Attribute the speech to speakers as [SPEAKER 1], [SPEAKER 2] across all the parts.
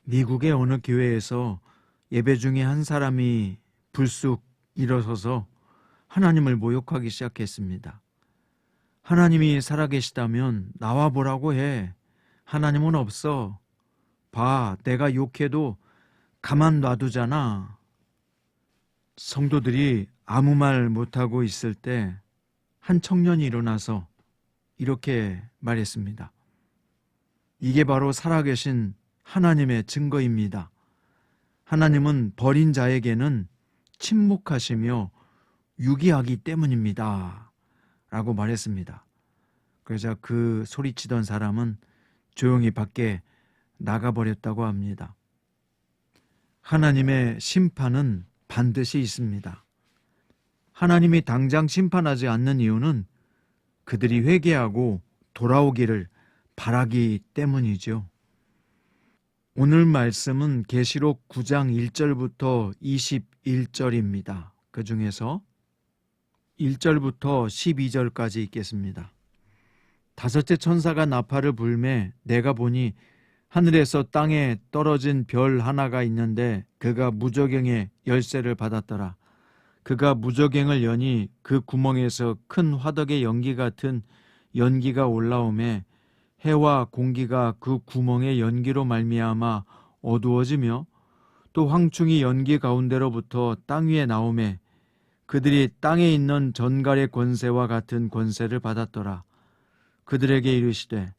[SPEAKER 1] 미국의 어느 교회에서 예배 중에 한 사람이 불쑥 일어서서 하나님을 모욕하기 시작했습니다. 하나님이 살아계시다면 나와 보라고 해. 하나님은 없어. 봐, 내가 욕해도 가만 놔두잖아. 성도들이 아무 말 못하고 있을 때 한 청년이 일어나서 이렇게 말했습니다. 이게 바로 살아계신 하나님의 증거입니다. 하나님은 버린 자에게는 침묵하시며 유기하기 때문입니다. 라고 말했습니다. 그러자 그 소리치던 사람은 조용히 밖에 나가버렸다고 합니다. 하나님의 심판은 반드시 있습니다. 하나님이 당장 심판하지 않는 이유는 그들이 회개하고 돌아오기를 바라기 때문이죠. 오늘 말씀은 계시록 9장 1절부터 21절입니다. 그 중에서 1절부터 12절까지 읽겠습니다. 다섯째 천사가 나팔을 불매 내가 보니 하늘에서 땅에 떨어진 별 하나가 있는데 그가 무저갱의 열쇠를 받았더라. 그가 무저갱을 여니 그 구멍에서 큰 화덕의 연기 같은 연기가 올라오매 해와 공기가 그 구멍의 연기로 말미암아 어두워지며 또 황충이 연기 가운데로부터 땅 위에 나오매 그들이 땅에 있는 전갈의 권세와 같은 권세를 받았더라. 그들에게 이르시되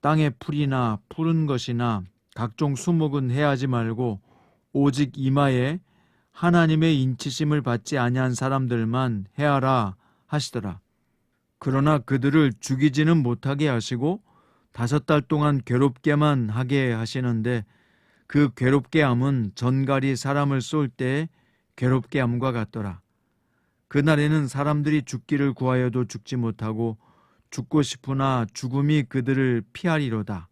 [SPEAKER 1] 땅의 풀이나 푸른 것이나 각종 수목은 해하지 말고 오직 이마에 하나님의 인치심을 받지 아니한 사람들만 해하라 하시더라. 그러나 그들을 죽이지는 못하게 하시고 5달 동안 괴롭게만 하게 하시는데 그 괴롭게 함은 전갈이 사람을 쏠 때 괴롭게 함과 같더라. 그날에는 사람들이 죽기를 구하여도 죽지 못하고 죽고 싶으나 죽음이 그들을 피하리로다.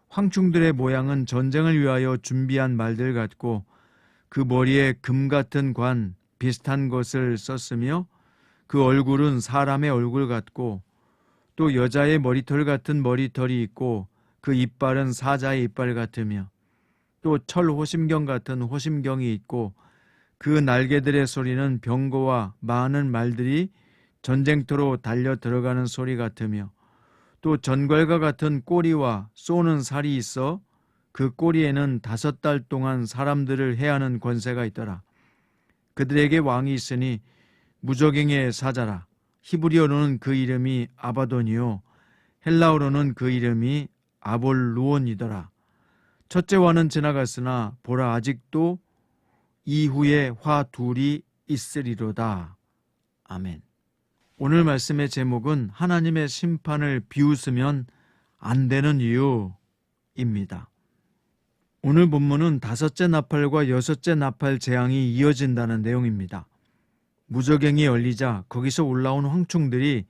[SPEAKER 1] 황충들의 모양은 전쟁을 위하여 준비한 말들 같고 그 머리에 금 같은 관 비슷한 것을 썼으며 그 얼굴은 사람의 얼굴 같고 또 여자의 머리털 같은 머리털이 있고 그 이빨은 사자의 이빨 같으며 또 철 호심경 같은 호심경이 있고 그 날개들의 소리는 병거와 많은 말들이 전쟁터로 달려 들어가는 소리 같으며 또 전갈과 같은 꼬리와 쏘는 살이 있어 그 꼬리에는 5달 동안 사람들을 해하는 권세가 있더라. 그들에게 왕이 있으니 무저갱의 사자라. 히브리어로는 그 이름이 아바돈이요 헬라어로는 그 이름이 아볼루온이더라. 첫째 화는 지나갔으나 보라 아직도 이후에 화 둘이 있으리로다. 아멘. 오늘 말씀의 제목은 하나님의 심판을 비웃으면 안 되는 이유입니다. 오늘 본문은 5째 나팔과 6째 나팔 재앙이 이어진다는 내용입니다. 무저갱이 열리자 거기서 올라온 황충들이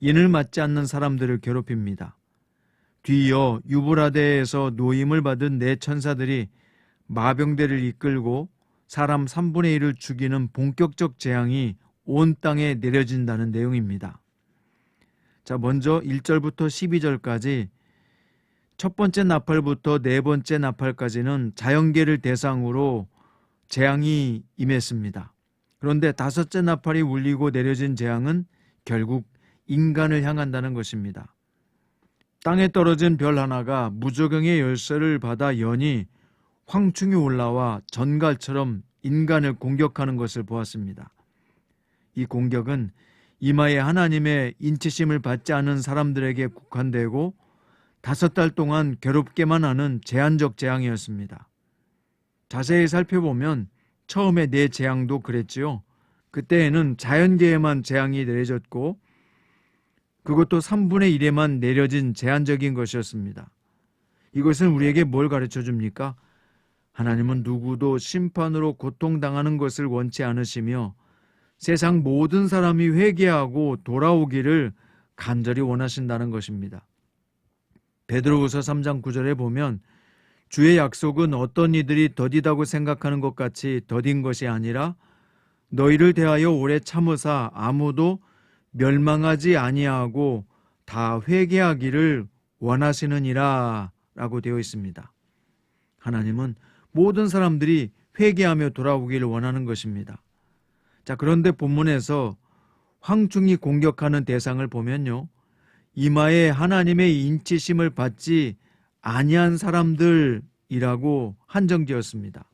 [SPEAKER 1] 인을 맞지 않는 사람들을 괴롭힙니다. 뒤이어 유브라데에서 노임을 받은 4천사들이 마병대를 이끌고 사람 3분의 1을 죽이는 본격적 재앙이 온 땅에 내려진다는 내용입니다. 자, 먼저 1절부터 12절까지 첫 번째 나팔부터 네 번째 나팔까지는 자연계를 대상으로 재앙이 임했습니다. 그런데 5째 나팔이 울리고 내려진 재앙은 결국 인간을 향한다는 것입니다. 땅에 떨어진 별 하나가 무저갱의 열쇠를 받아 여니 황충이 올라와 전갈처럼 인간을 공격하는 것을 보았습니다. 이 공격은 이마에 하나님의 인치심을 받지 않은 사람들에게 국한되고 5달 동안 괴롭게만 하는 제한적 재앙이었습니다. 자세히 살펴보면 처음에 4재앙도 그랬지요. 그때에는 자연계에만 재앙이 내려졌고 그것도 3분의 1에만 내려진 제한적인 것이었습니다. 이것은 우리에게 뭘 가르쳐 줍니까? 하나님은 누구도 심판으로 고통당하는 것을 원치 않으시며 세상 모든 사람이 회개하고 돌아오기를 간절히 원하신다는 것입니다. 베드로후서 3장 9절에 보면 주의 약속은 어떤 이들이 더디다고 생각하는 것 같이 더딘 것이 아니라 너희를 대하여 오래 참으사 아무도 멸망하지 아니하고 다 회개하기를 원하시느니라 라고 되어 있습니다. 하나님은 모든 사람들이 회개하며 돌아오기를 원하는 것입니다. 자, 그런데 본문에서 황충이 공격하는 대상을 보면요, 이마에 하나님의 인치심을 받지 아니한 사람들이라고 한정지었습니다.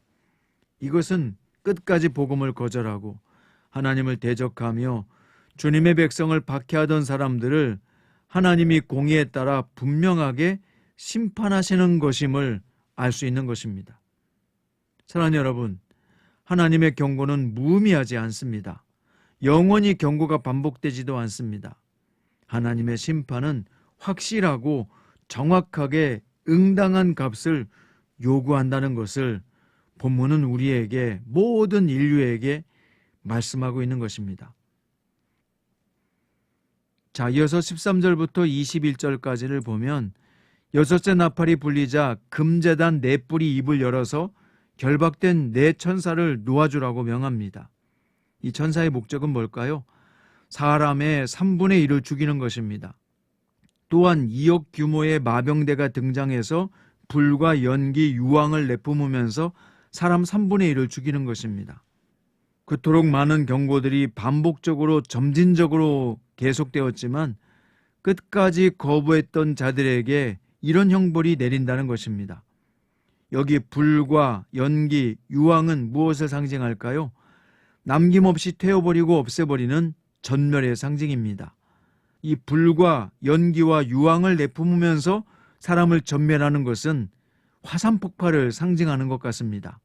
[SPEAKER 1] 이것은 끝까지 복음을 거절하고 하나님을 대적하며 주님의 백성을 박해하던 사람들을 하나님이 공의에 따라 분명하게 심판하시는 것임을 알 수 있는 것입니다. 사랑하는 여러분, 하나님의 경고는 무의미하지 않습니다. 영원히 경고가 반복되지도 않습니다. 하나님의 심판은 확실하고 정확하게 응당한 값을 요구한다는 것을 본문은 우리에게, 모든 인류에게 말씀하고 있는 것입니다. 자, 이어서 13절부터 21절까지를 보면 여섯째 나팔이 불리자 금제단 네 뿔이 입을 열어서 결박된 네 천사를 놓아주라고 명합니다. 이 천사의 목적은 뭘까요? 사람의 3분의 1을 죽이는 것입니다. 또한 2억 규모의 마병대가 등장해서 불과 연기, 유황을 내뿜으면서 사람 3분의 1을 죽이는 것입니다. 그토록 많은 경고들이 반복적으로 점진적으로 계속되었지만 끝까지 거부했던 자들에게 이런 형벌이 내린다는 것입니다. 여기 불과 연기, 유황은 무엇을 상징할까요? 남김없이 태워버리고 없애버리는 전멸의 상징입니다. 이 불과 연기와 유황을 내뿜으면서 사람을 전멸하는 것은 화산 폭발을 상징하는 것 같습니다.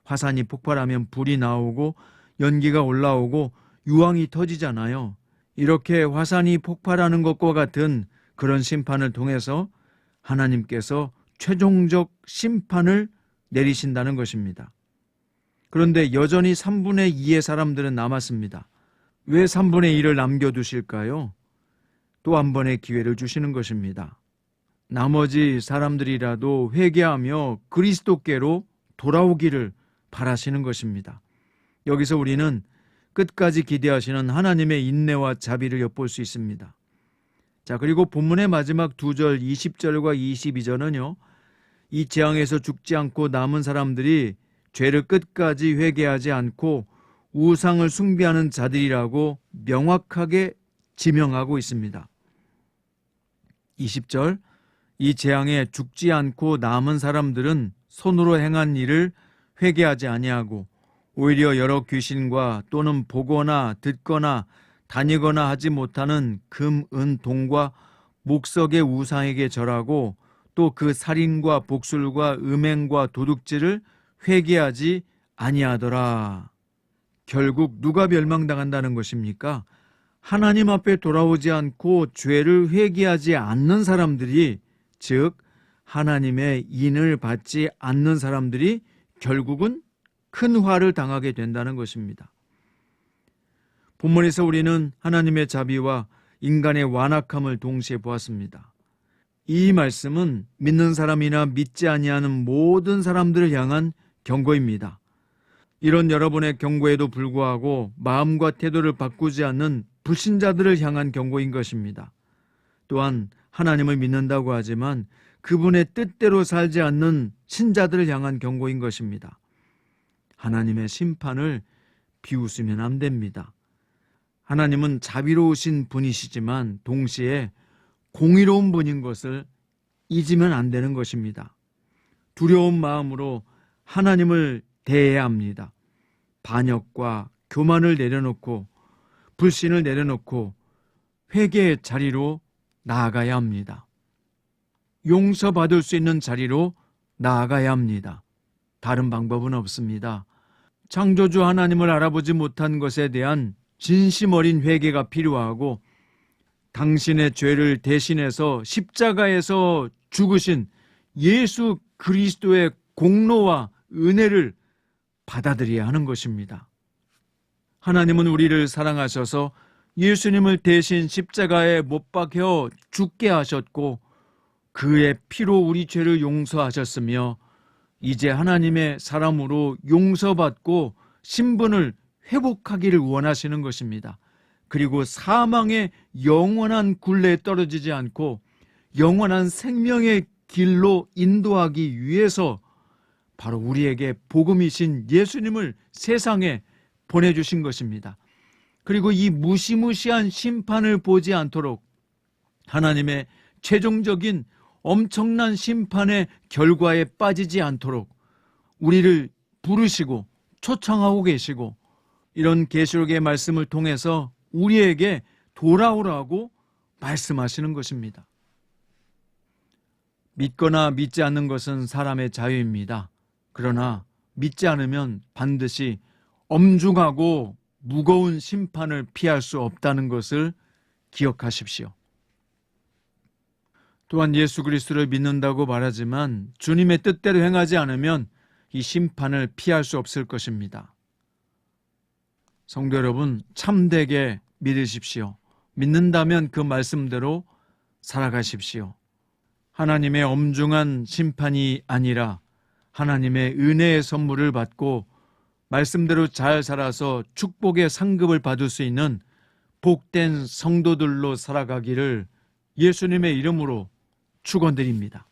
[SPEAKER 1] 화산이 폭발하면 불이 나오고 연기가 올라오고 유황이 터지잖아요. 이렇게 화산이 폭발하는 것과 같은 그런 심판을 통해서 하나님께서 최종적 심판을 내리신다는 것입니다. 그런데 여전히 3분의 2의 사람들은 남았습니다. 왜 3분의 1을 남겨두실까요? 또 한 번의 기회를 주시는 것입니다. 나머지 사람들이라도 회개하며 그리스도께로 돌아오기를 바라시는 것입니다. 여기서 우리는 끝까지 기대하시는 하나님의 인내와 자비를 엿볼 수 있습니다. 자, 그리고 본문의 마지막 2절 20절과 22절은요, 이 재앙에서 죽지 않고 남은 사람들이 죄를 끝까지 회개하지 않고 우상을 숭배하는 자들이라고 명확하게 지명하고 있습니다. 20절, 이 재앙에 죽지 않고 남은 사람들은 손으로 행한 일을 회개하지 아니하고 오히려 여러 귀신과 또는 보거나 듣거나 다니거나 하지 못하는 금, 은, 동과 목석의 우상에게 절하고 또 그 살인과 복술과 음행과 도둑질을 회개하지 아니하더라. 결국 누가 멸망당한다는 것입니까? 하나님 앞에 돌아오지 않고 죄를 회개하지 않는 사람들이, 즉 하나님의 인을 받지 않는 사람들이 결국은 큰 화를 당하게 된다는 것입니다. 본문에서 우리는 하나님의 자비와 인간의 완악함을 동시에 보았습니다. 이 말씀은 믿는 사람이나 믿지 아니하는 모든 사람들을 향한 경고입니다. 이런 여러분의 경고에도 불구하고 마음과 태도를 바꾸지 않는 불신자들을 향한 경고인 것입니다. 또한 하나님을 믿는다고 하지만 그분의 뜻대로 살지 않는 신자들을 향한 경고인 것입니다. 하나님의 심판을 비웃으면 안 됩니다. 하나님은 자비로우신 분이시지만 동시에 공의로운 분인 것을 잊으면 안 되는 것입니다. 두려운 마음으로 하나님을 대해야 합니다. 반역과 교만을 내려놓고 불신을 내려놓고 회개의 자리로 나아가야 합니다. 용서받을 수 있는 자리로 나아가야 합니다. 다른 방법은 없습니다. 창조주 하나님을 알아보지 못한 것에 대한 진심 어린 회개가 필요하고 당신의 죄를 대신해서 십자가에서 죽으신 예수 그리스도의 공로와 은혜를 받아들여야 하는 것입니다. 하나님은 우리를 사랑하셔서 예수님을 대신 십자가에 못 박혀 죽게 하셨고 그의 피로 우리 죄를 용서하셨으며 이제 하나님의 사람으로 용서받고 신분을 회복하기를 원하시는 것입니다. 그리고 사망의 영원한 굴레에 떨어지지 않고 영원한 생명의 길로 인도하기 위해서 바로 우리에게 복음이신 예수님을 세상에 보내주신 것입니다. 그리고 이 무시무시한 심판을 보지 않도록 하나님의 최종적인 엄청난 심판의 결과에 빠지지 않도록 우리를 부르시고 초청하고 계시고, 이런 계시록의 말씀을 통해서 우리에게 돌아오라고 말씀하시는 것입니다. 믿거나 믿지 않는 것은 사람의 자유입니다. 그러나 믿지 않으면 반드시 엄중하고 무거운 심판을 피할 수 없다는 것을 기억하십시오. 또한 예수 그리스도를 믿는다고 말하지만 주님의 뜻대로 행하지 않으면 이 심판을 피할 수 없을 것입니다. 성도 여러분, 참되게 믿으십시오. 믿는다면 그 말씀대로 살아가십시오. 하나님의 엄중한 심판이 아니라 하나님의 은혜의 선물을 받고 말씀대로 잘 살아서 축복의 상급을 받을 수 있는 복된 성도들로 살아가기를 예수님의 이름으로 축원드립니다.